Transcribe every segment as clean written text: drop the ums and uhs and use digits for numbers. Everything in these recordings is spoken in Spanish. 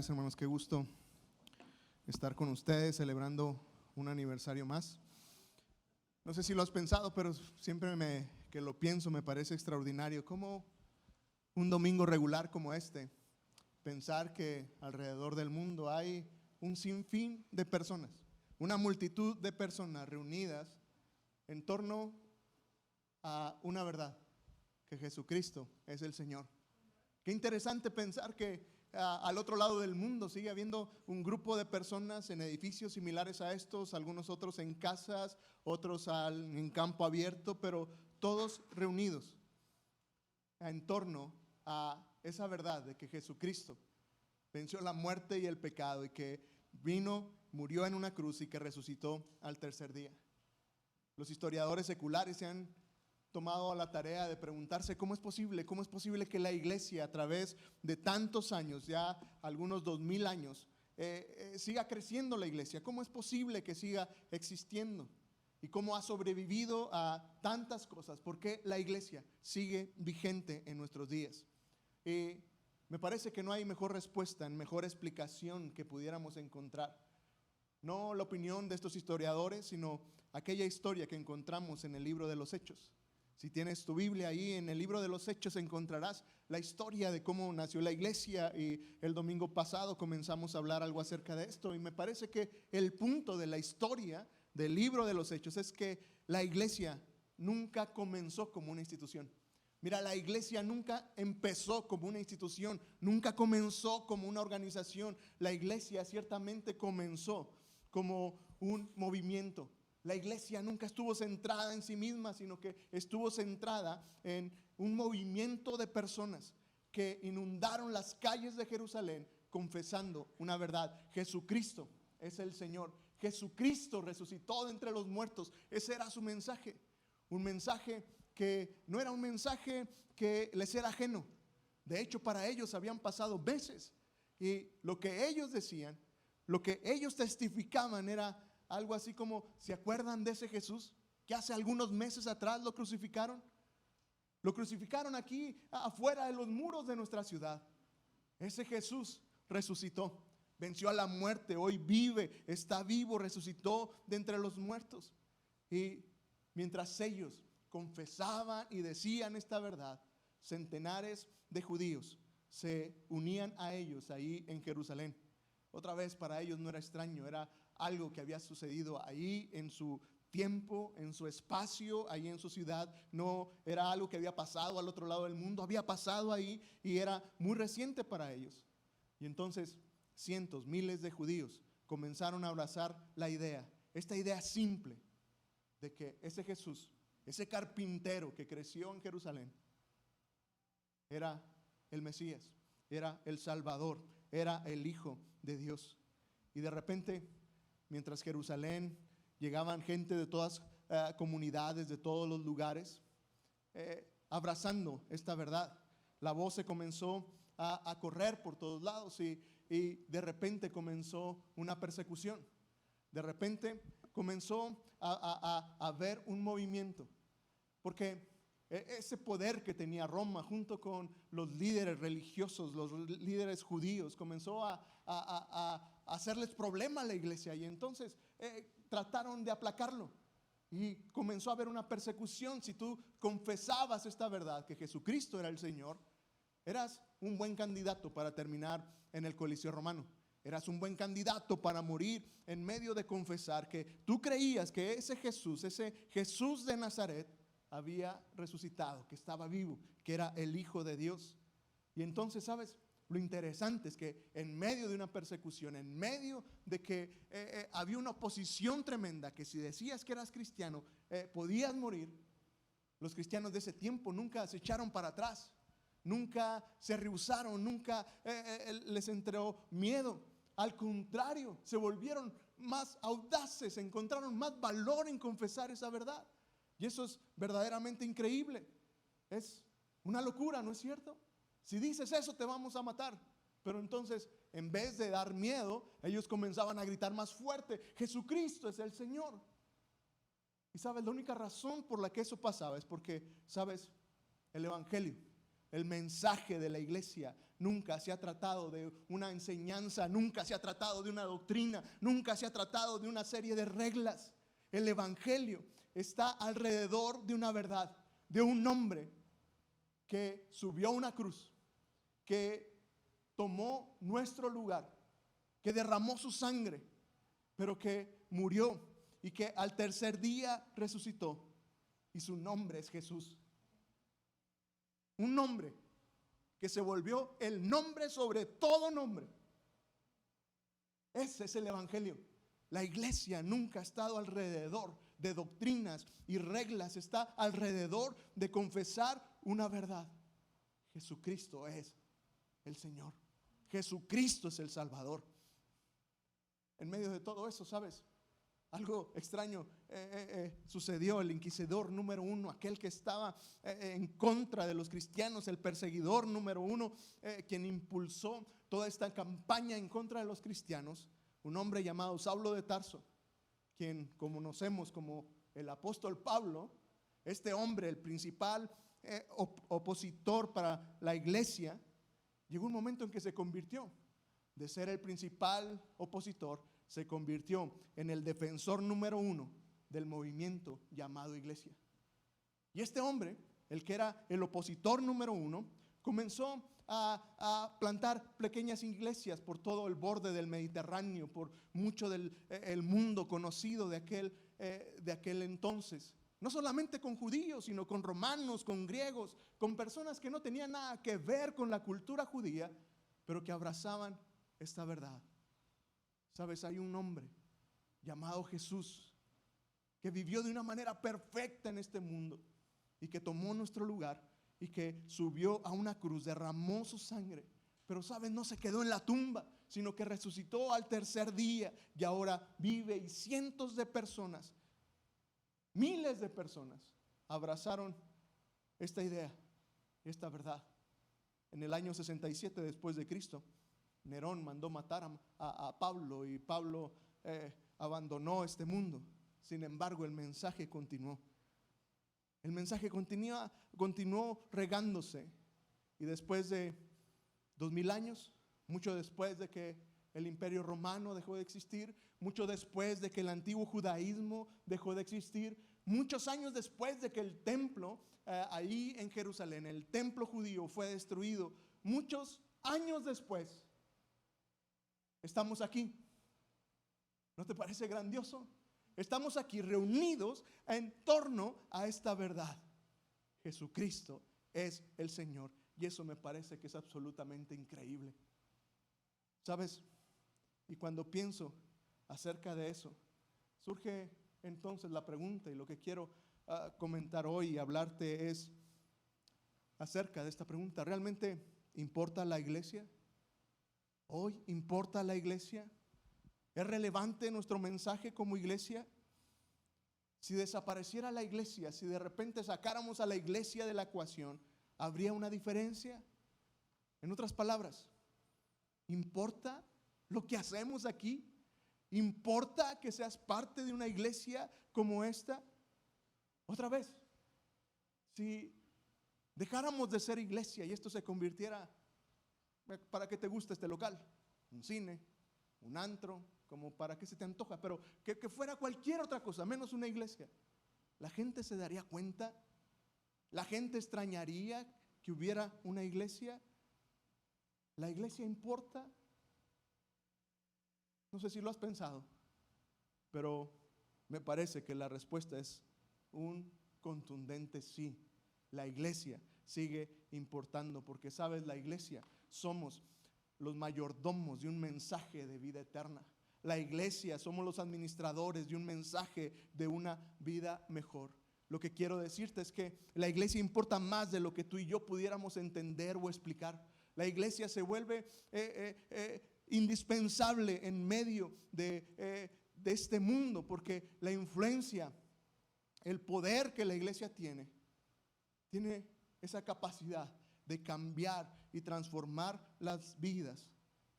tardes, hermanos. Qué gusto estar con ustedes celebrando un aniversario más. No sé si lo has pensado, pero siempre que lo pienso me parece extraordinario cómo un domingo regular como este, pensar que alrededor del mundo hay un sinfín de personas, una multitud de personas reunidas en torno a una verdad, que Jesucristo es el Señor. Qué interesante pensar que al otro lado del mundo sigue habiendo un grupo de personas en edificios similares a estos, algunos otros en casas, otros en campo abierto, pero todos reunidos en torno a esa verdad de que Jesucristo venció la muerte y el pecado y que vino, murió en una cruz y que resucitó al tercer día. Los historiadores seculares se han tomado la tarea de preguntarse cómo es posible que la iglesia a través de tantos años, ya algunos 2000 años, siga creciendo la iglesia. ¿Cómo es posible que siga existiendo? ¿Y cómo ha sobrevivido a tantas cosas? ¿Por qué la iglesia sigue vigente en nuestros días? Me parece que no hay mejor respuesta, mejor explicación que pudiéramos encontrar. No la opinión de estos historiadores, sino aquella historia que encontramos en el libro de los Hechos. Si tienes tu Biblia ahí, en el libro de los Hechos encontrarás la historia de cómo nació la iglesia, y el domingo pasado comenzamos a hablar algo acerca de esto, y me parece que el punto de la historia del libro de los Hechos es que la iglesia nunca comenzó como una institución. Mira, la iglesia nunca empezó como una institución, nunca comenzó como una organización. La iglesia ciertamente comenzó como un movimiento. La iglesia nunca estuvo centrada en sí misma, sino que estuvo centrada en un movimiento de personas que inundaron las calles de Jerusalén confesando una verdad: Jesucristo es el Señor. Jesucristo resucitó de entre los muertos. Ese era su mensaje. Un mensaje que no era un mensaje que les era ajeno. De hecho, para ellos habían pasado veces, y lo que ellos decían, lo que ellos testificaban era algo así como: ¿se acuerdan de ese Jesús que hace algunos meses atrás lo crucificaron? Lo crucificaron aquí afuera de los muros de nuestra ciudad. Ese Jesús resucitó, venció a la muerte, hoy vive, está vivo, resucitó de entre los muertos. Y mientras ellos confesaban y decían esta verdad, centenares de judíos se unían a ellos ahí en Jerusalén. Otra vez, para ellos no era extraño, era algo que había sucedido ahí en su tiempo, en su espacio, ahí en su ciudad. No era algo que había pasado al otro lado del mundo, había pasado ahí y era muy reciente para ellos. Y entonces cientos, miles de judíos comenzaron a abrazar la idea, esta idea simple de que ese Jesús, ese carpintero que creció en Jerusalén, era el Mesías, era el Salvador, era el Hijo de Dios. Y de repente, mientras Jerusalén llegaban gente de todas comunidades, de todos los lugares, abrazando esta verdad, la voz se comenzó a correr por todos lados, y de repente comenzó una persecución. De repente comenzó a haber un movimiento, porque ese poder que tenía Roma junto con los líderes religiosos, los líderes judíos, comenzó a hacerles problema a la iglesia, y entonces trataron de aplacarlo y comenzó a haber una persecución. Si tú confesabas esta verdad, que Jesucristo era el Señor, eras un buen candidato para terminar en el Coliseo Romano. Eras un buen candidato para morir en medio de confesar que tú creías que ese Jesús de Nazaret había resucitado, que estaba vivo, que era el Hijo de Dios. Y entonces, ¿sabes? Lo interesante es que en medio de una persecución, en medio de que había una oposición tremenda, que si decías que eras cristiano, podías morir, los cristianos de ese tiempo nunca se echaron para atrás, nunca se rehusaron, nunca les entró miedo. Al contrario, se volvieron más audaces, encontraron más valor en confesar esa verdad. Y eso es verdaderamente increíble. Es una locura, ¿no es cierto? Si dices eso, te vamos a matar. Pero entonces, en vez de dar miedo, ellos comenzaban a gritar más fuerte: Jesucristo es el Señor. Y sabes, la única razón por la que eso pasaba es porque, sabes, el Evangelio El mensaje de la iglesia nunca se ha tratado de una enseñanza, nunca se ha tratado de una doctrina, nunca se ha tratado de una serie de reglas. El evangelio está alrededor de una verdad, de un hombre que subió a una cruz, que tomó nuestro lugar, que derramó su sangre, pero que murió y que al tercer día resucitó. Y su nombre es Jesús. Un nombre que se volvió el nombre sobre todo nombre. Ese es el evangelio. La iglesia nunca ha estado alrededor de doctrinas y reglas, está alrededor de confesar una verdad. Jesucristo es el Señor. Jesucristo es el Salvador. En medio de todo eso, ¿sabes? Algo extraño sucedió. El inquisidor número 1, aquel que estaba en contra de los cristianos, el perseguidor número 1, quien impulsó toda esta campaña en contra de los cristianos, un hombre llamado Saulo de Tarso, quien conocemos como el apóstol Pablo. Este hombre, el principal opositor para la iglesia, llegó un momento en que se convirtió. De ser el principal opositor, se convirtió en el defensor número 1 del movimiento llamado iglesia. Y este hombre, el que era el opositor número 1, comenzó a plantar pequeñas iglesias por todo el borde del Mediterráneo, por mucho del el mundo conocido de aquel entonces. No solamente con judíos, sino con romanos, con griegos, con personas que no tenían nada que ver con la cultura judía, pero que abrazaban esta verdad. Sabes, hay un hombre llamado Jesús que vivió de una manera perfecta en este mundo y que tomó nuestro lugar y que subió a una cruz, derramó su sangre, pero sabes, no se quedó en la tumba, sino que resucitó al tercer día y ahora vive, y cientos de personas, miles de personas abrazaron esta idea, esta verdad. En el año 67 después de Cristo, Nerón mandó matar a Pablo, y Pablo abandonó este mundo. Sin embargo, el mensaje continuó. El mensaje continuó regándose. Y después de 2000 años, mucho después de que el imperio romano dejó de existir, mucho después de que el antiguo judaísmo dejó de existir, muchos años después de que el templo ahí en Jerusalén, el templo judío, fue destruido, muchos años después, estamos aquí. ¿No te parece grandioso? Estamos aquí reunidos en torno a esta verdad. Jesucristo es el Señor. Y eso me parece que es absolutamente increíble. ¿Sabes? Y cuando pienso acerca de eso, surge entonces la pregunta, y lo que quiero comentar hoy y hablarte es acerca de esta pregunta. ¿Realmente importa la iglesia? ¿Hoy importa la iglesia? ¿Es relevante nuestro mensaje como iglesia? Si desapareciera la iglesia, si de repente sacáramos a la iglesia de la ecuación, ¿habría una diferencia? En otras palabras, ¿importa lo que hacemos aquí? ¿Importa que seas parte de una iglesia como esta? Otra vez, si dejáramos de ser iglesia y esto se convirtiera, ¿para qué te gusta este local? Un cine, un antro, como para qué se te antoja, pero que fuera cualquier otra cosa, menos una iglesia. La gente se daría cuenta, la gente extrañaría que hubiera una iglesia. ¿La iglesia importa? No sé si lo has pensado, pero me parece que la respuesta es un contundente sí. La iglesia sigue importando, porque sabes, la iglesia somos los mayordomos de un mensaje de vida eterna. La iglesia somos los administradores de un mensaje de una vida mejor. Lo que quiero decirte es que la iglesia importa más de lo que tú y yo pudiéramos entender o explicar. La iglesia se vuelve indispensable en medio de este mundo, porque la influencia, el poder que la iglesia tiene esa capacidad de cambiar y transformar las vidas,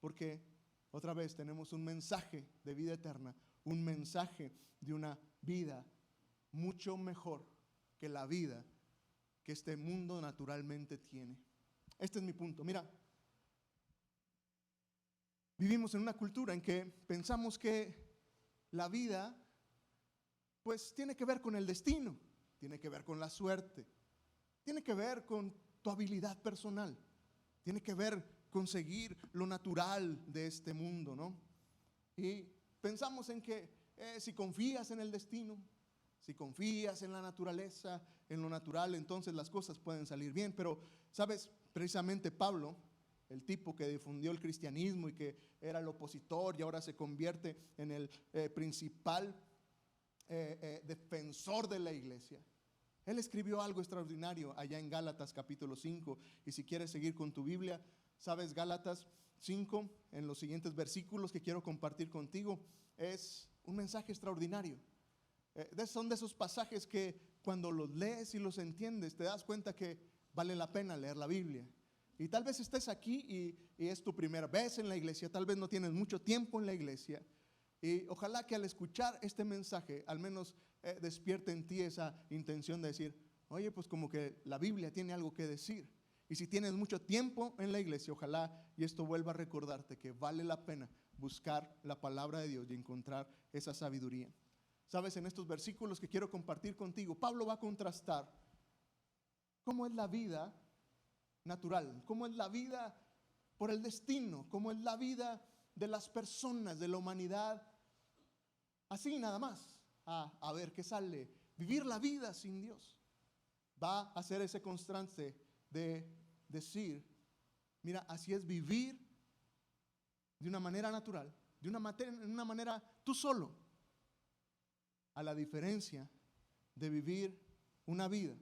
porque otra vez tenemos un mensaje de vida eterna, un mensaje de una vida mucho mejor que la vida que este mundo naturalmente tiene. este es mi punto. Mira, vivimos en una cultura en que pensamos que la vida pues tiene que ver con el destino, tiene que ver con la suerte, tiene que ver con tu habilidad personal, tiene que ver con seguir lo natural de este mundo, ¿no? Y pensamos en que si confías en el destino, si confías en la naturaleza, en lo natural, entonces las cosas pueden salir bien. Pero, ¿sabes? Precisamente Pablo, el tipo que difundió el cristianismo y que era el opositor y ahora se convierte en el principal defensor de la iglesia, él escribió algo extraordinario allá en Gálatas capítulo 5. Y si quieres seguir con tu Biblia, ¿sabes? Gálatas 5, en los siguientes versículos que quiero compartir contigo, es un mensaje extraordinario. Son de esos pasajes que cuando los lees y los entiendes, te das cuenta que vale la pena leer la Biblia. Y tal vez estés aquí y es tu primera vez en la iglesia, tal vez no tienes mucho tiempo en la iglesia. Y ojalá que al escuchar este mensaje, al menos despierte en ti esa intención de decir, oye, pues como que la Biblia tiene algo que decir. Y si tienes mucho tiempo en la iglesia, ojalá y esto vuelva a recordarte que vale la pena buscar la palabra de Dios y encontrar esa sabiduría. Sabes, en estos versículos que quiero compartir contigo, Pablo va a contrastar cómo es la vida natural, cómo es la vida por el destino, cómo es la vida de las personas, de la humanidad, así nada más, a ver qué sale, vivir la vida sin Dios. Va a hacer ese contraste de decir, mira, así es vivir de una manera natural, de una manera tú solo, a la diferencia de vivir una vida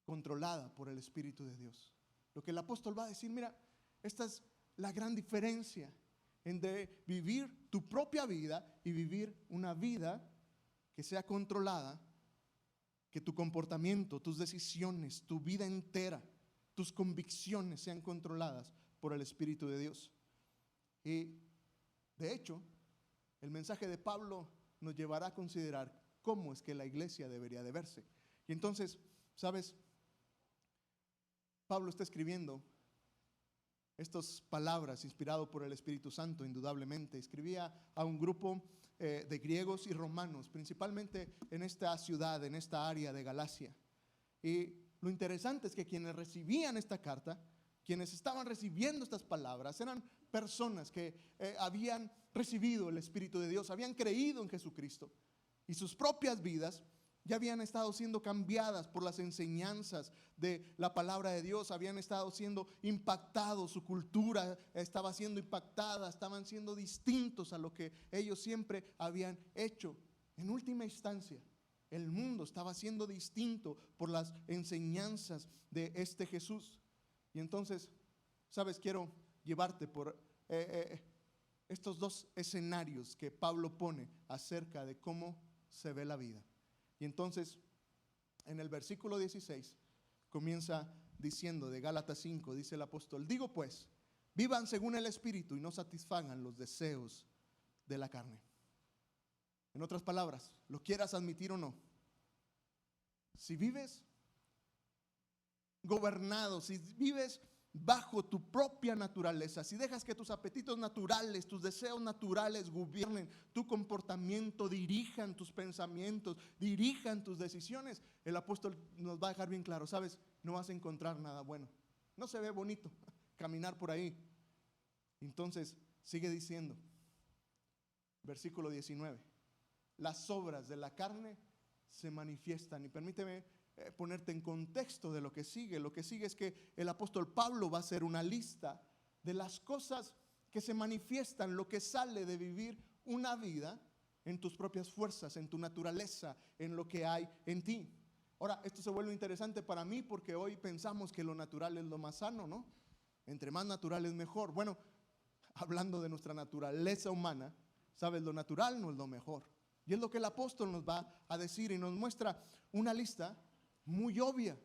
controlada por el Espíritu de Dios. Lo que el apóstol va a decir, mira, esta es la gran diferencia entre vivir tu propia vida y vivir una vida que sea controlada, que tu comportamiento, tus decisiones, tu vida entera, tus convicciones sean controladas por el Espíritu de Dios. Y de hecho, el mensaje de Pablo nos llevará a considerar cómo es que la iglesia debería de verse. Y entonces, ¿sabes? Pablo está escribiendo estas palabras inspirado por el Espíritu Santo, indudablemente. Escribía a un grupo de griegos y romanos, principalmente en esta ciudad, en esta área de Galacia. Y lo interesante es que quienes recibían esta carta, quienes estaban recibiendo estas palabras, eran personas que habían recibido el Espíritu de Dios, habían creído en Jesucristo y sus propias vidas ya habían estado siendo cambiadas por las enseñanzas de la palabra de Dios, habían estado siendo impactados, su cultura estaba siendo impactada, estaban siendo distintos a lo que ellos siempre habían hecho. En última instancia, el mundo estaba siendo distinto por las enseñanzas de este Jesús. Y entonces, ¿sabes? Quiero llevarte por estos dos escenarios que Pablo pone acerca de cómo se ve la vida. Y entonces, en el versículo 16, comienza diciendo de Gálatas 5, dice el apóstol, digo pues, vivan según el Espíritu y no satisfagan los deseos de la carne. En otras palabras, lo quieras admitir o no, si vives gobernado, si vives bajo tu propia naturaleza, si dejas que tus apetitos naturales, tus deseos naturales gobiernen tu comportamiento, dirijan tus pensamientos, dirijan tus decisiones, el apóstol nos va a dejar bien claro, ¿sabes? No vas a encontrar nada bueno. No se ve bonito caminar por ahí. Entonces, sigue diciendo, versículo 19, las obras de la carne se manifiestan. Y permíteme ponerte en contexto de lo que sigue. Lo que sigue es que el apóstol Pablo va a hacer una lista de las cosas que se manifiestan, lo que sale de vivir una vida en tus propias fuerzas, en tu naturaleza, en lo que hay en ti. Ahora, esto se vuelve interesante para mí porque hoy pensamos que lo natural es lo más sano, ¿no? Entre más natural es mejor. Bueno, hablando de nuestra naturaleza humana, ¿sabes? Lo natural no es lo mejor. Y es lo que el apóstol nos va a decir y nos muestra una lista muy obvia.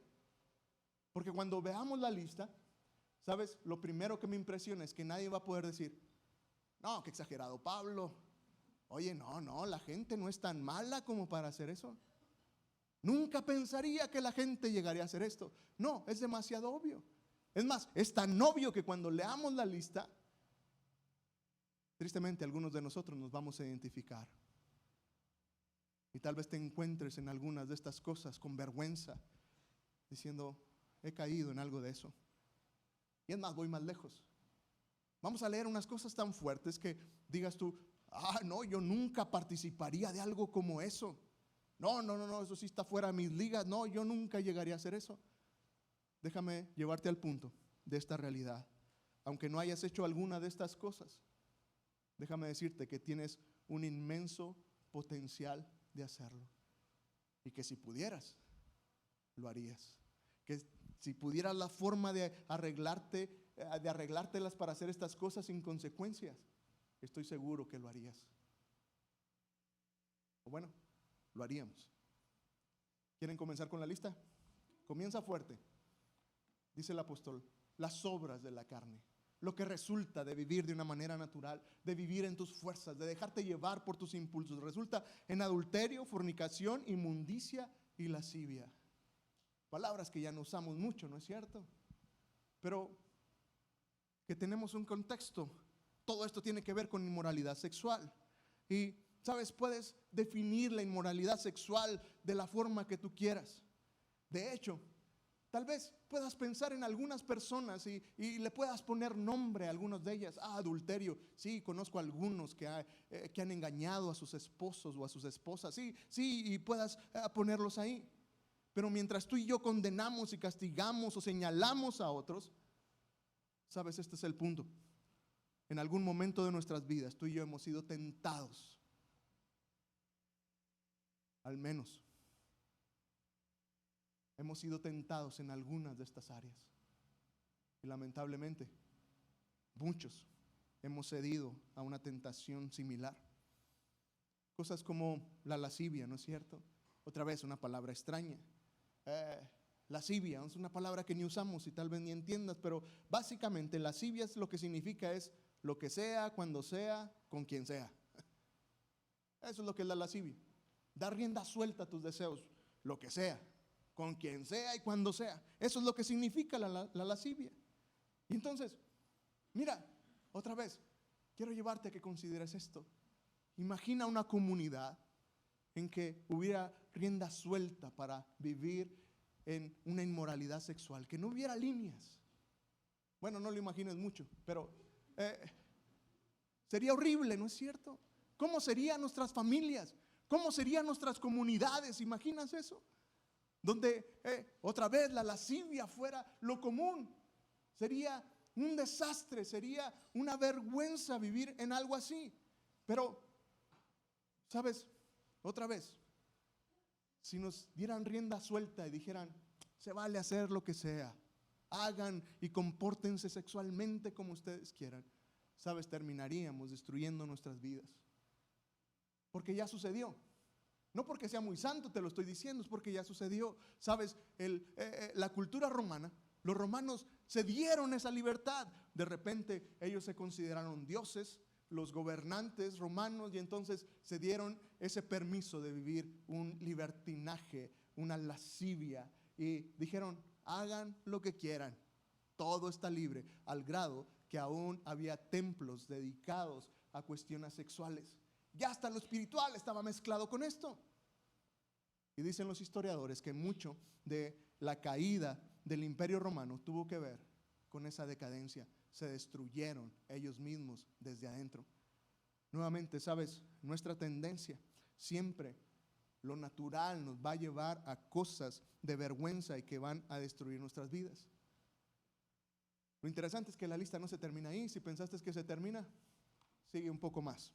Porque cuando veamos la lista, ¿sabes? Lo primero que me impresiona es que nadie va a poder decir, no, qué exagerado Pablo. Oye, no, la gente no es tan mala como para hacer eso. Nunca pensaría que la gente llegaría a hacer esto. No, es demasiado obvio. Es más, es tan obvio que cuando leamos la lista, tristemente algunos de nosotros nos vamos a identificar. Y tal vez te encuentres en algunas de estas cosas con vergüenza, diciendo, he caído en algo de eso. Y es más, voy más lejos. Vamos a leer unas cosas tan fuertes que digas tú, no, yo nunca participaría de algo como eso. No, eso sí está fuera de mis ligas. No, yo nunca llegaría a hacer eso. Déjame llevarte al punto de esta realidad. Aunque no hayas hecho alguna de estas cosas, déjame decirte que tienes un inmenso potencial de hacerlo. Y que si pudieras, lo harías. Que si pudieras la forma de arreglártelas para hacer estas cosas sin consecuencias, estoy seguro que lo harías. O bueno, lo haríamos. ¿Quieren comenzar con la lista? Comienza fuerte. Dice el apóstol, las obras de la carne. Lo que resulta de vivir de una manera natural, de vivir en tus fuerzas, de dejarte llevar por tus impulsos. Resulta en adulterio, fornicación, inmundicia y lascivia. Palabras que ya no usamos mucho, ¿no es cierto? Pero que tenemos un contexto. Todo esto tiene que ver con inmoralidad sexual. Y, ¿sabes? Puedes definir la inmoralidad sexual de la forma que tú quieras. De hecho, tal vez puedas pensar en algunas personas y le puedas poner nombre a algunas de ellas. Adulterio. Sí, conozco algunos que han engañado a sus esposos o a sus esposas. Sí, y puedas ponerlos ahí. Pero mientras tú y yo condenamos y castigamos o señalamos a otros, ¿sabes? Este es el punto. En algún momento de nuestras vidas, tú y yo hemos sido tentados. Al menos hemos sido tentados en algunas de estas áreas. Y lamentablemente, muchos hemos cedido a una tentación similar. Cosas como la lascivia, ¿no es cierto? Otra vez una palabra extraña. Lascivia es una palabra que ni usamos y tal vez ni entiendas, pero básicamente lascivia es lo que significa es lo que sea, cuando sea, con quien sea. Eso es lo que es la lascivia. Dar rienda suelta a tus deseos, lo que sea, con quien sea y cuando sea. Eso es lo que significa la lascivia. Y entonces, mira, otra vez, quiero llevarte a que consideres esto. Imagina una comunidad en que hubiera rienda suelta para vivir en una inmoralidad sexual, que no hubiera líneas. Bueno, no lo imagines mucho, pero sería horrible, ¿no es cierto? ¿Cómo serían nuestras familias? ¿Cómo serían nuestras comunidades? ¿Imaginas eso? Donde otra vez la lascivia fuera lo común. Sería un desastre, sería una vergüenza vivir en algo así. Pero, ¿sabes? Otra vez, si nos dieran rienda suelta y dijeran, se vale hacer lo que sea, hagan y compórtense sexualmente como ustedes quieran, ¿sabes? Terminaríamos destruyendo nuestras vidas. Porque ya sucedió. No porque sea muy santo te lo estoy diciendo, es porque ya sucedió. ¿Sabes? La cultura romana, los romanos se dieron esa libertad. De repente ellos se consideraron dioses, los gobernantes romanos, y entonces se dieron ese permiso de vivir un libertinaje, una lascivia, y dijeron, hagan lo que quieran, todo está libre, al grado que aún había templos dedicados a cuestiones sexuales. Ya hasta lo espiritual estaba mezclado con esto. Y dicen los historiadores que mucho de la caída del Imperio Romano tuvo que ver con esa decadencia. Se destruyeron ellos mismos desde adentro. Nuevamente, ¿sabes? Nuestra tendencia siempre, lo natural nos va a llevar a cosas de vergüenza y que van a destruir nuestras vidas. Lo interesante es que la lista no se termina ahí. Si pensaste que se termina, sigue un poco más.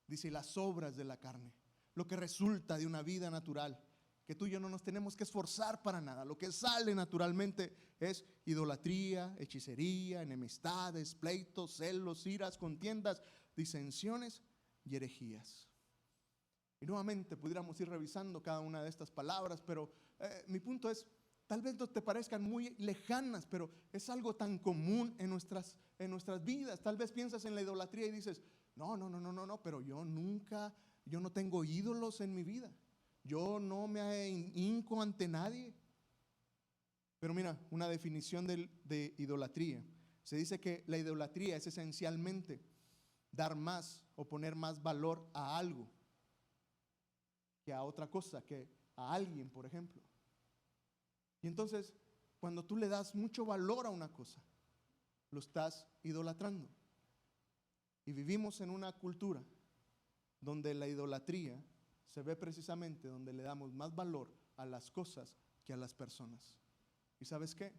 Dice las obras de la carne, lo que resulta de una vida natural, que tú y yo no nos tenemos que esforzar para nada. Lo que sale naturalmente es idolatría, hechicería, enemistades, pleitos, celos, iras, contiendas, disensiones y herejías. Y nuevamente pudiéramos ir revisando cada una de estas palabras, pero mi punto es, tal vez no te parezcan muy lejanas, pero es algo tan común en nuestras vidas. Tal vez piensas en la idolatría y dices, no, pero yo no tengo ídolos en mi vida. Yo no me hinco ante nadie. Pero mira, una definición de idolatría. Se dice que la idolatría es esencialmente dar más o poner más valor a algo que a otra cosa, que a alguien, por ejemplo. Y entonces, cuando tú le das mucho valor a una cosa, lo estás idolatrando. Y vivimos en una cultura donde la idolatría se ve precisamente donde le damos más valor a las cosas que a las personas. ¿Y sabes qué?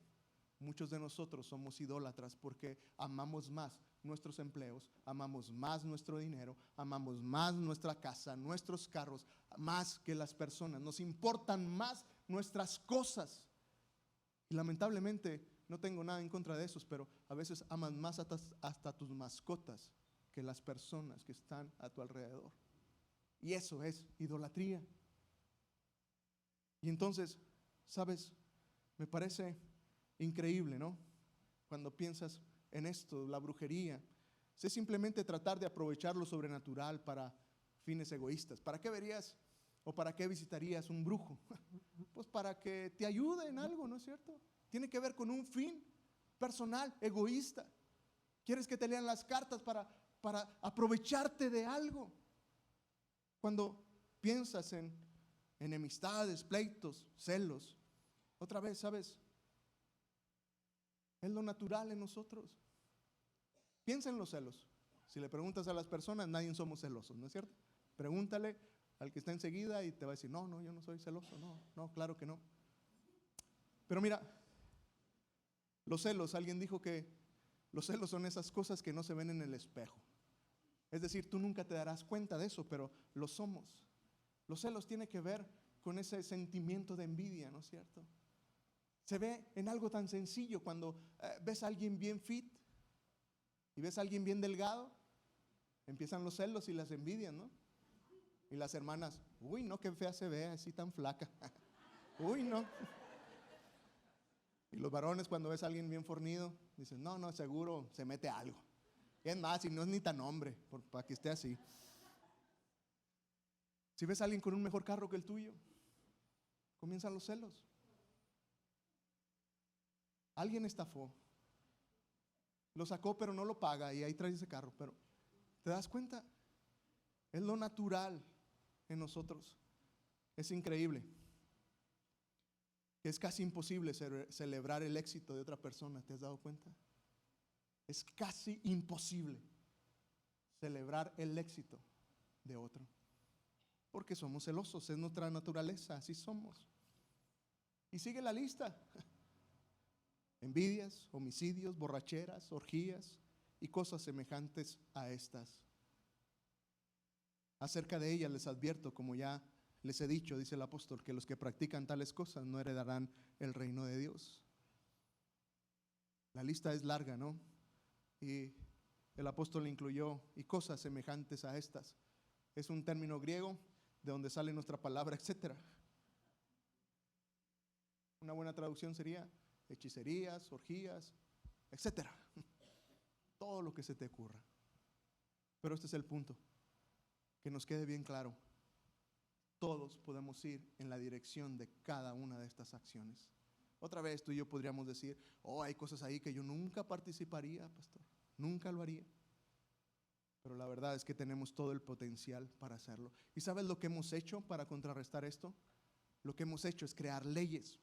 Muchos de nosotros somos idólatras porque amamos más nuestros empleos, amamos más nuestro dinero, amamos más nuestra casa, nuestros carros, más que las personas. Nos importan más nuestras cosas. Y lamentablemente no tengo nada en contra de esos, pero a veces amas más hasta tus mascotas que las personas que están a tu alrededor. Y eso es idolatría. Y entonces, ¿sabes? Me parece increíble, ¿no? Cuando piensas en esto, la brujería, es simplemente tratar de aprovechar lo sobrenatural para fines egoístas. ¿Para qué verías o para qué visitarías un brujo? Pues para que te ayude en algo, ¿no es cierto? Tiene que ver con un fin personal, egoísta. ¿Quieres que te lean las cartas para aprovecharte de algo? Cuando piensas en enemistades, pleitos, celos, otra vez, ¿sabes? Es lo natural en nosotros. Piensa en los celos. Si le preguntas a las personas, nadie somos celosos, ¿no es cierto? Pregúntale al que está enseguida y te va a decir, no, yo no soy celoso, no, claro que no. Pero mira, los celos, alguien dijo que los celos son esas cosas que no se ven en el espejo. Es decir, tú nunca te darás cuenta de eso, pero lo somos. Los celos tienen que ver con ese sentimiento de envidia, ¿no es cierto? Se ve en algo tan sencillo cuando ves a alguien bien fit y ves a alguien bien delgado, empiezan los celos y las envidias, ¿no? Y las hermanas, uy, no, qué fea se ve así tan flaca. Uy, no. Y los varones cuando ves a alguien bien fornido, dicen, no, seguro se mete algo. Y es más, y no es ni tan hombre, para que esté así. Si ves a alguien con un mejor carro que el tuyo, comienzan los celos. Alguien estafó, lo sacó pero no lo paga y ahí trae ese carro. Pero ¿te das cuenta? Es lo natural en nosotros. Es increíble. Es casi imposible celebrar el éxito de otra persona. ¿Te has dado cuenta? Es casi imposible celebrar el éxito de otro. Porque somos celosos, es nuestra naturaleza, así somos. Y sigue la lista. Envidias, homicidios, borracheras, orgías y cosas semejantes a estas. Acerca de ellas les advierto, como ya les he dicho, dice el apóstol, que los que practican tales cosas no heredarán el reino de Dios. La lista es larga, ¿no? Y el apóstol incluyó y cosas semejantes a estas. Es un término griego de donde sale nuestra palabra, etcétera. Una buena traducción sería hechicerías, orgías, etcétera. Todo lo que se te ocurra. Pero este es el punto, que nos quede bien claro. Todos podemos ir en la dirección de cada una de estas acciones. Otra vez tú y yo podríamos decir, hay cosas ahí que yo nunca participaría, pastor, nunca lo haría. Pero la verdad es que tenemos todo el potencial para hacerlo. ¿Y sabes lo que hemos hecho para contrarrestar esto? Lo que hemos hecho es crear leyes.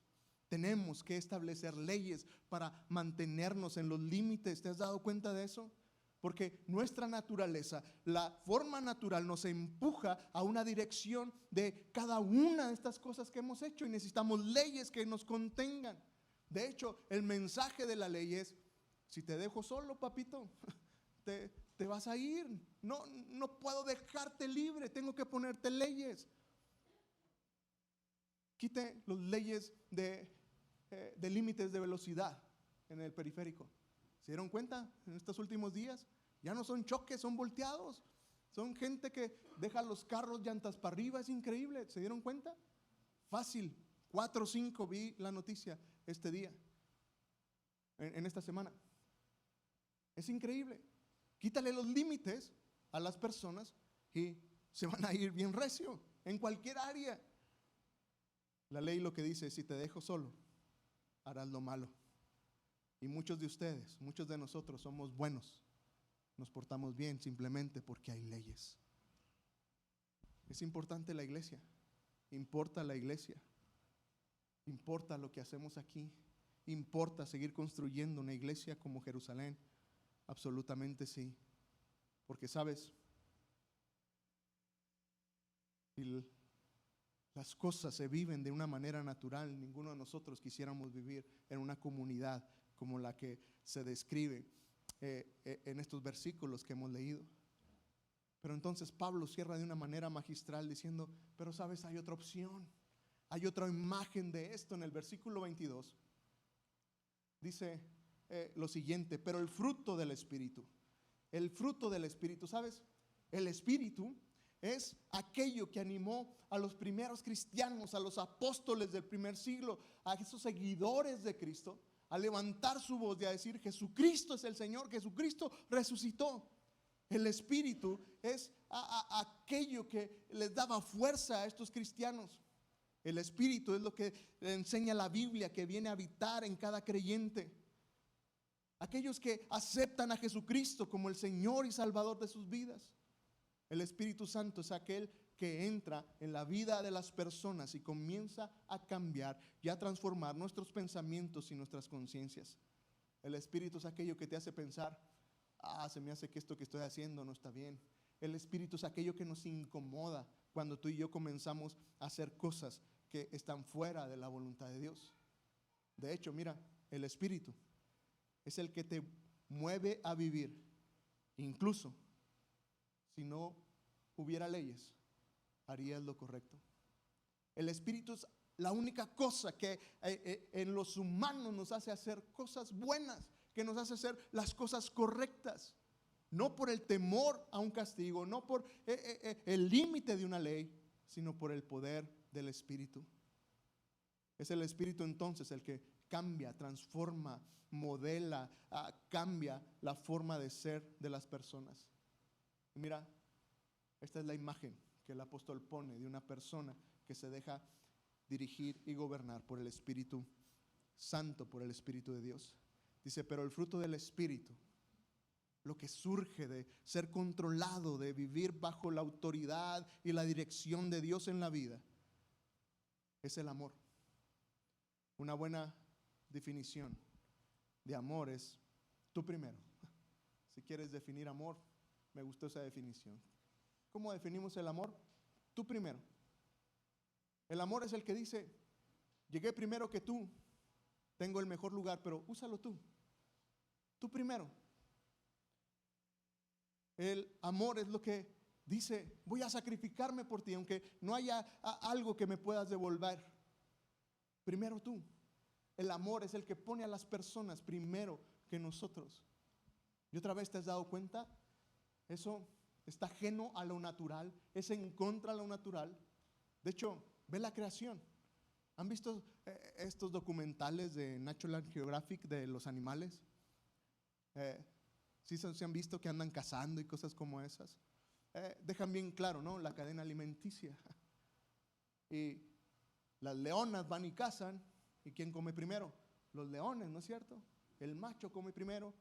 Tenemos que establecer leyes para mantenernos en los límites. ¿Te has dado cuenta de eso? Porque nuestra naturaleza, la forma natural nos empuja a una dirección de cada una de estas cosas que hemos hecho y necesitamos leyes que nos contengan. De hecho, el mensaje de la ley es, si te dejo solo, papito, te vas a ir. No puedo dejarte libre, tengo que ponerte leyes. Quite las leyes de límites de velocidad en el periférico. ¿Se dieron cuenta en estos últimos días? Ya no son choques, son volteados. Son gente que deja los carros llantas para arriba, es increíble. ¿Se dieron cuenta? Fácil, 4 o 5 vi la noticia este día, en esta semana. Es increíble. Quítale los límites a las personas y se van a ir bien recio en cualquier área. La ley lo que dice es, si te dejo solo, harás lo malo. Y muchos de ustedes, muchos de nosotros somos buenos. Nos portamos bien simplemente porque hay leyes. Es importante la iglesia. Importa la iglesia. Importa lo que hacemos aquí. Importa seguir construyendo una iglesia como Jerusalén. Absolutamente sí. Porque sabes, si las cosas se viven de una manera natural, ninguno de nosotros quisiéramos vivir en una comunidad como la que se describe en estos versículos que hemos leído. Pero entonces Pablo cierra de una manera magistral diciendo, pero sabes, hay otra opción, hay otra imagen de esto. En el versículo 22 dice lo siguiente: pero el fruto del Espíritu, ¿sabes? El Espíritu es aquello que animó a los primeros cristianos, a los apóstoles del primer siglo, a esos seguidores de Cristo, a levantar su voz y a decir: Jesucristo es el Señor, Jesucristo resucitó. El Espíritu es aquello que les daba fuerza a estos cristianos. El Espíritu es lo que enseña la Biblia, que viene a habitar en cada creyente. Aquellos que aceptan a Jesucristo como el Señor y Salvador de sus vidas. El Espíritu Santo es aquel que entra en la vida de las personas y comienza a cambiar y a transformar nuestros pensamientos y nuestras conciencias. El Espíritu es aquello que te hace pensar: se me hace que esto que estoy haciendo no está bien. El Espíritu es aquello que nos incomoda cuando tú y yo comenzamos a hacer cosas que están fuera de la voluntad de Dios. De hecho, mira, el Espíritu es el que te mueve a vivir, incluso si no hubiera leyes, harías lo correcto. El Espíritu es la única cosa que en los humanos nos hace hacer cosas buenas, que nos hace hacer las cosas correctas. No por el temor a un castigo, no por el límite de una ley, sino por el poder del Espíritu. Es el Espíritu entonces el que cambia, transforma, modela, cambia la forma de ser de las personas. Y mira, esta es la imagen que el apóstol pone de una persona que se deja dirigir y gobernar por el Espíritu Santo, por el Espíritu de Dios. Dice: pero el fruto del Espíritu, lo que surge de ser controlado, de vivir bajo la autoridad y la dirección de Dios en la vida, es el amor. Una buena definición de amor es tú primero. Si quieres definir amor, me gustó esa definición. ¿Cómo definimos el amor? Tú primero. El amor es el que dice: llegué primero que tú, tengo el mejor lugar, pero úsalo tú. Tú primero. El amor es lo que dice: voy a sacrificarme por ti, aunque no haya algo que me puedas devolver. Primero tú. El amor es el que pone a las personas primero que nosotros. ¿Y otra vez te has dado cuenta? Eso está ajeno a lo natural, es en contra de lo natural. De hecho, ve la creación. ¿Han visto estos documentales de National Geographic de los animales? ¿Sí se han visto que andan cazando y cosas como esas? Dejan bien claro, ¿no? La cadena alimenticia. Y las leonas van y cazan. ¿Y quién come primero? Los leones, ¿no es cierto? El macho come primero.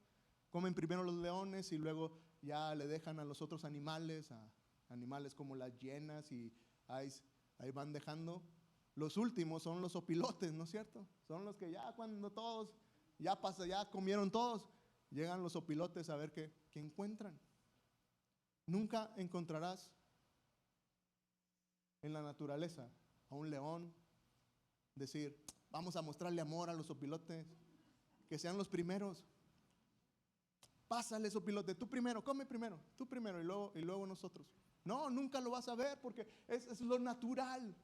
Comen primero los leones y luego ya le dejan a los otros animales, a animales como las hienas, y ahí van dejando. Los últimos son los opilotes, ¿no es cierto? Son los que ya cuando todos, ya comieron todos, llegan los opilotes a ver qué encuentran. Nunca encontrarás en la naturaleza a un león decir: vamos a mostrarle amor a los opilotes, que sean los primeros. Pásale, opilote, tú primero, come primero, tú primero y luego nosotros. No, nunca lo vas a ver porque es lo natural.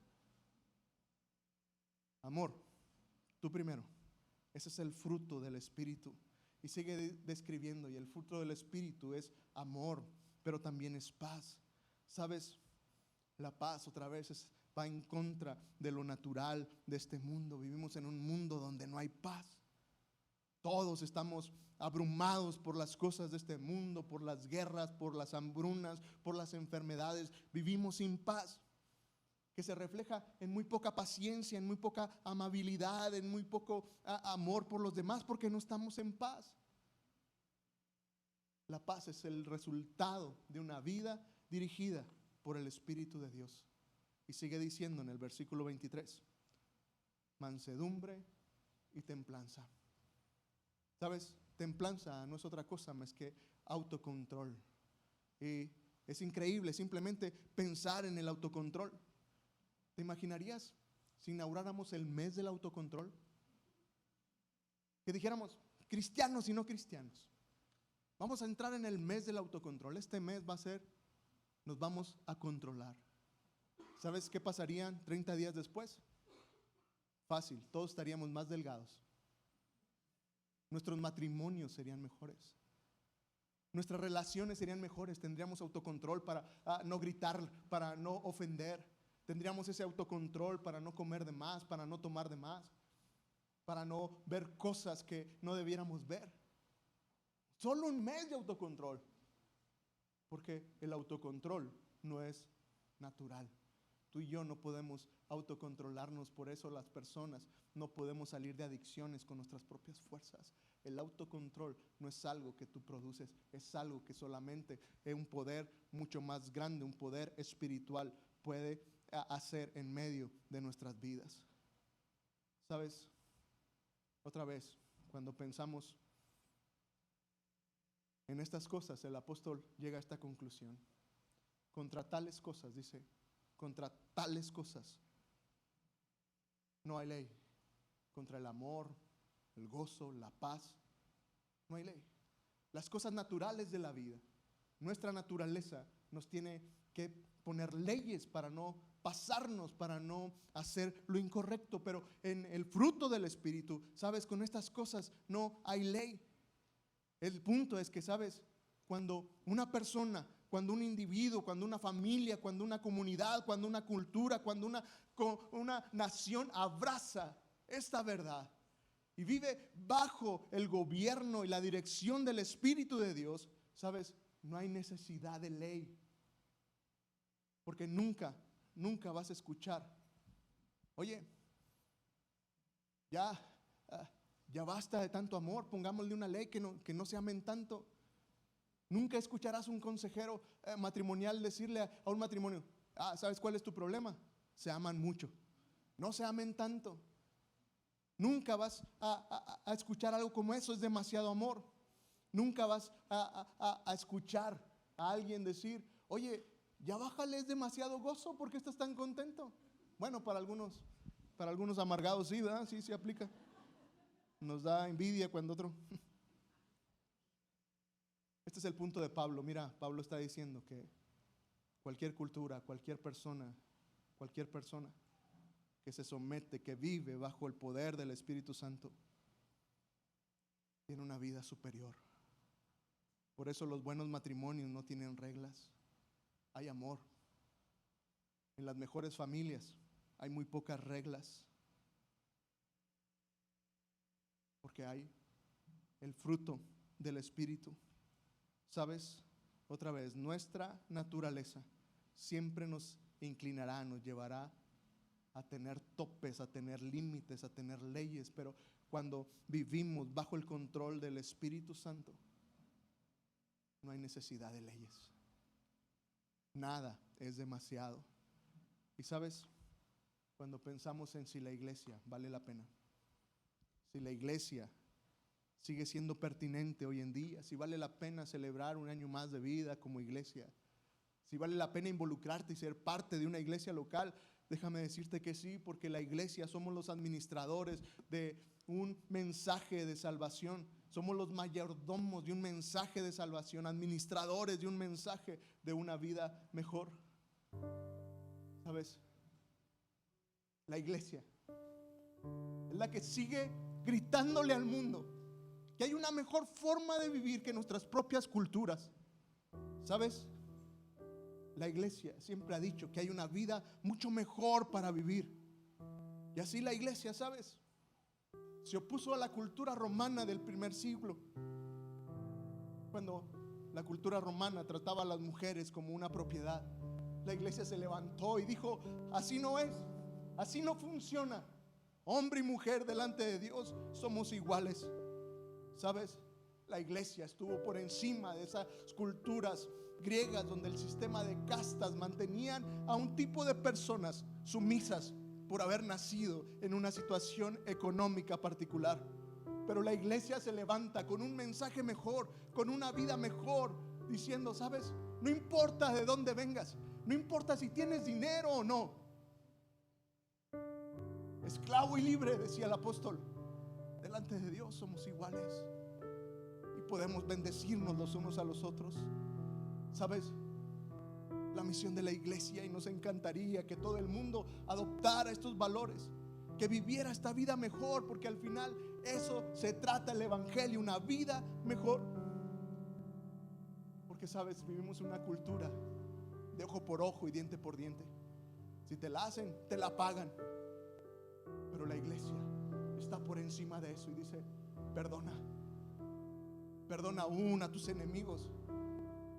Amor, tú primero. Ese es el fruto del Espíritu. Y sigue describiendo, y el fruto del Espíritu es amor, pero también es paz. ¿Sabes? La paz otra vez va en contra de lo natural de este mundo. Vivimos en un mundo donde no hay paz. Todos estamos abrumados por las cosas de este mundo, por las guerras, por las hambrunas, por las enfermedades. Vivimos sin paz. que se refleja en muy poca paciencia, en muy poca amabilidad, en muy poco amor por los demás, porque no estamos en paz. La paz es el resultado de una vida dirigida por el Espíritu de Dios. Y sigue diciendo en el versículo 23, mansedumbre y templanza. ¿Sabes? Templanza no es otra cosa más que autocontrol. Y es increíble simplemente pensar en el autocontrol. ¿Te imaginarías si inauguráramos el mes del autocontrol? Que dijéramos, cristianos y no cristianos, vamos a entrar en el mes del autocontrol. Este mes va a ser, nos vamos a controlar. ¿Sabes qué pasarían 30 días después? Fácil, todos estaríamos más delgados. Nuestros matrimonios serían mejores. Nuestras relaciones serían mejores. Tendríamos autocontrol para no gritar, para no ofender. Tendríamos ese autocontrol para no comer de más, para no tomar de más, para no ver cosas que no debiéramos ver. Solo un mes de autocontrol. Porque el autocontrol no es natural. Tú y yo no podemos autocontrolarnos, por eso las personas no podemos salir de adicciones con nuestras propias fuerzas. El autocontrol no es algo que tú produces, es algo que solamente un poder mucho más grande, un poder espiritual puede hacer en medio de nuestras vidas. ¿Sabes? Otra vez, cuando pensamos en estas cosas, el apóstol llega a esta conclusión. Contra tales cosas, dice, contra tales cosas no hay ley. Contra el amor, el gozo, la paz, no hay ley. Las cosas naturales de la vida, nuestra naturaleza nos tiene que poner leyes para no pasarnos, para no hacer lo incorrecto. Pero en el fruto del Espíritu, sabes, con estas cosas no hay ley. El punto es que, sabes, cuando una persona, cuando un individuo, cuando una familia, cuando una comunidad, cuando una cultura, cuando una nación abraza esta verdad y vive bajo el gobierno y la dirección del Espíritu de Dios, sabes, no hay necesidad de ley. Porque nunca vas a escuchar, oye, ya basta de tanto amor, pongámosle una ley que no se amen tanto. Nunca escucharás un consejero matrimonial decirle a un matrimonio, ¿sabes cuál es tu problema? Se aman mucho, no se amen tanto. Nunca vas a escuchar algo como eso, es demasiado amor. Nunca vas a escuchar a alguien decir, oye, ya bájale, es demasiado gozo, ¿por qué estás tan contento? Bueno, para algunos amargados sí, ¿verdad? Sí, se aplica. Nos da envidia cuando otro. Este es el punto de Pablo. Mira, Pablo está diciendo que cualquier cultura, cualquier persona que se somete, que vive bajo el poder del Espíritu Santo, tiene una vida superior. Por eso los buenos matrimonios no tienen reglas. Hay amor. En las mejores familias hay muy pocas reglas. Porque hay el fruto del Espíritu. ¿Sabes? Otra vez, nuestra naturaleza siempre nos inclinará, nos llevará a tener topes, a tener límites, a tener leyes. Pero cuando vivimos bajo el control del Espíritu Santo, no hay necesidad de leyes. Nada es demasiado. Y sabes, cuando pensamos en si la iglesia vale la pena, si la iglesia sigue siendo pertinente hoy en día, si vale la pena celebrar un año más de vida como iglesia, si vale la pena involucrarte y ser parte de una iglesia local, déjame decirte que sí, porque la iglesia somos los administradores de un mensaje de salvación, somos los mayordomos de un mensaje de salvación, administradores de un mensaje de una vida mejor. ¿Sabes? La iglesia es la que sigue gritándole al mundo que hay una mejor forma de vivir que nuestras propias culturas. ¿Sabes? La iglesia siempre ha dicho que hay una vida mucho mejor para vivir. Y así la iglesia, ¿sabes?, se opuso a la cultura romana del primer siglo. Cuando la cultura romana trataba a las mujeres como una propiedad, la iglesia se levantó y dijo: así no es, así no funciona. Hombre y mujer delante de Dios somos iguales. ¿Sabes? La iglesia estuvo por encima de esas culturas griegas donde el sistema de castas mantenían a un tipo de personas sumisas por haber nacido en una situación económica particular. Pero la iglesia se levanta con un mensaje mejor, con una vida mejor, diciendo: ¿sabes? No importa de dónde vengas, no importa si tienes dinero o no, esclavo y libre, decía el apóstol, delante de Dios somos iguales y podemos bendecirnos los unos a los otros. ¿Sabes? La misión de la iglesia, y nos encantaría que todo el mundo adoptara estos valores, que viviera esta vida mejor, porque al final eso se trata el evangelio, una vida mejor. Porque, ¿sabes? Vivimos una cultura de ojo por ojo y diente por diente. Si te la hacen, te la pagan. Pero la iglesia está por encima de eso y dice: perdona, perdona aún a tus enemigos,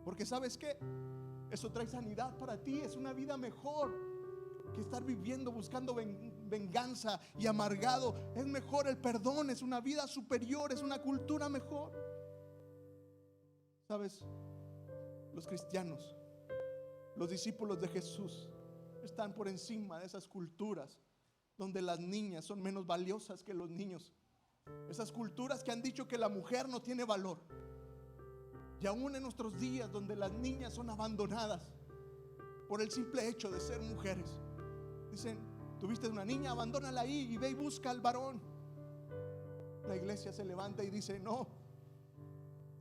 porque ¿sabes qué? Eso trae sanidad para ti. Es una vida mejor que estar viviendo buscando venganza y amargado. Es mejor el perdón, es una vida superior, es una cultura mejor. ¿Sabes? Los cristianos, los discípulos de Jesús, están por encima de esas culturas donde las niñas son menos valiosas que los niños. Esas culturas que han dicho que la mujer no tiene valor. Y aún en nuestros días, donde las niñas son abandonadas por el simple hecho de ser mujeres, dicen: tuviste una niña, abandónala ahí y ve y busca al varón. La iglesia se levanta y dice: no,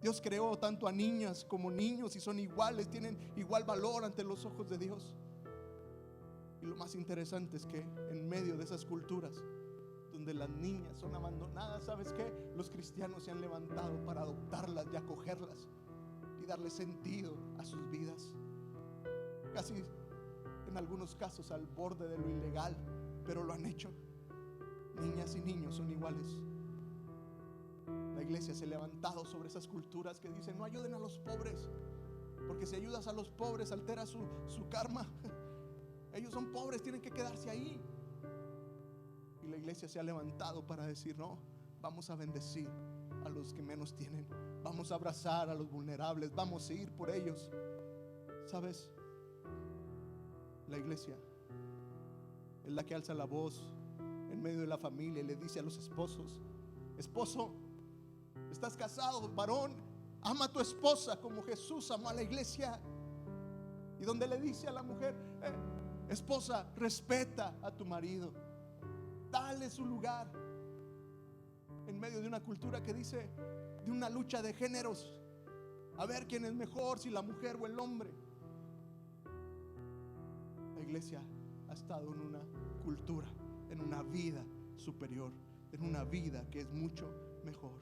Dios creó tanto a niñas como niños y son iguales, tienen igual valor ante los ojos de Dios. Y lo más interesante es que en medio de esas culturas donde las niñas son abandonadas, ¿sabes qué? Los cristianos se han levantado para adoptarlas y acogerlas y darle sentido a sus vidas. Casi en algunos casos al borde de lo ilegal, pero lo han hecho. Niñas y niños son iguales. La iglesia se ha levantado sobre esas culturas que dicen: no ayuden a los pobres, porque si ayudas a los pobres altera su karma. Ellos son pobres, tienen que quedarse ahí. Y la iglesia se ha levantado para decir: no, vamos a bendecir a los que menos tienen, vamos a abrazar a los vulnerables, vamos a ir por ellos. ¿Sabes? La iglesia es la que alza la voz en medio de la familia y le dice a los esposos: esposo, estás casado, varón, ama a tu esposa como Jesús amó a la iglesia. Y donde le dice a la mujer: esposa, respeta a tu marido, dale su lugar. En medio de una cultura que dice de una lucha de géneros, a ver quién es mejor, si la mujer o el hombre. La iglesia ha estado en una cultura, en una vida superior, en una vida que es mucho mejor.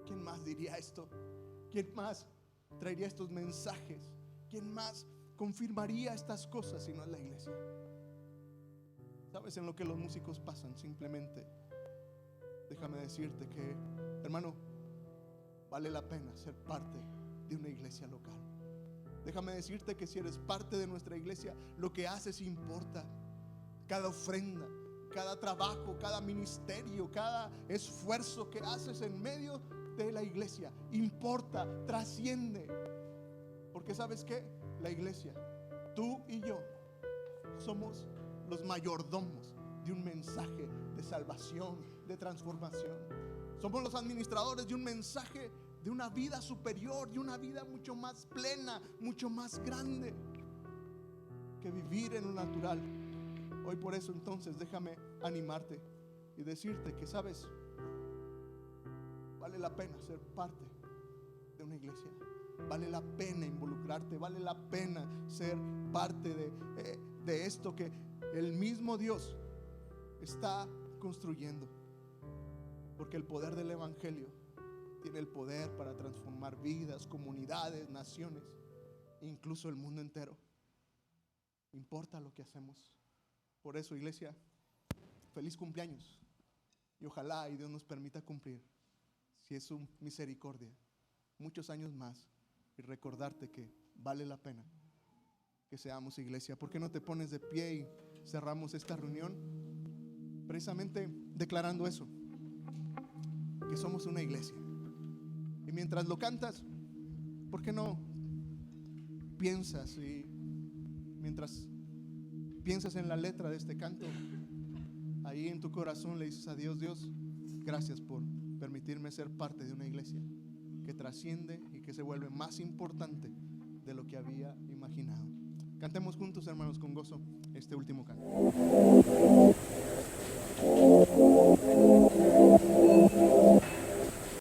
¿Quién más diría esto? ¿Quién más traería estos mensajes? ¿Quién más confirmaría estas cosas si no es la iglesia? ¿Sabes en lo que los músicos pasan? Simplemente déjame decirte que, hermano, vale la pena ser parte de una iglesia local. Déjame decirte que si eres parte de nuestra iglesia, lo que haces importa. Cada ofrenda, cada trabajo, cada ministerio, cada esfuerzo que haces en medio de la iglesia importa, trasciende. Porque ¿sabes qué? La iglesia, tú y yo, somos los mayordomos de un mensaje de salvación, de transformación. Somos los administradores de un mensaje de una vida superior, de una vida mucho más plena, mucho más grande que vivir en lo natural. Hoy por eso entonces déjame animarte y decirte que, ¿sabes? Vale la pena ser parte de una iglesia. Vale la pena involucrarte, vale la pena ser parte de esto que el mismo Dios está construyendo. Porque el poder del evangelio tiene el poder para transformar vidas, comunidades, naciones, incluso el mundo entero. Importa lo que hacemos. Por eso, iglesia, feliz cumpleaños. Y ojalá y Dios nos permita cumplir, si es su misericordia, muchos años más, y recordarte que vale la pena que seamos iglesia. ¿Por qué no te pones de pie y cerramos esta reunión precisamente declarando eso, que somos una iglesia? Y mientras lo cantas, ¿por qué no piensas, y mientras piensas en la letra de este canto, ahí en tu corazón le dices a Dios: Dios, gracias por permitirme ser parte de una iglesia que trasciende y que se vuelve más importante de lo que había imaginado? Cantemos juntos, hermanos, con gozo este último canto.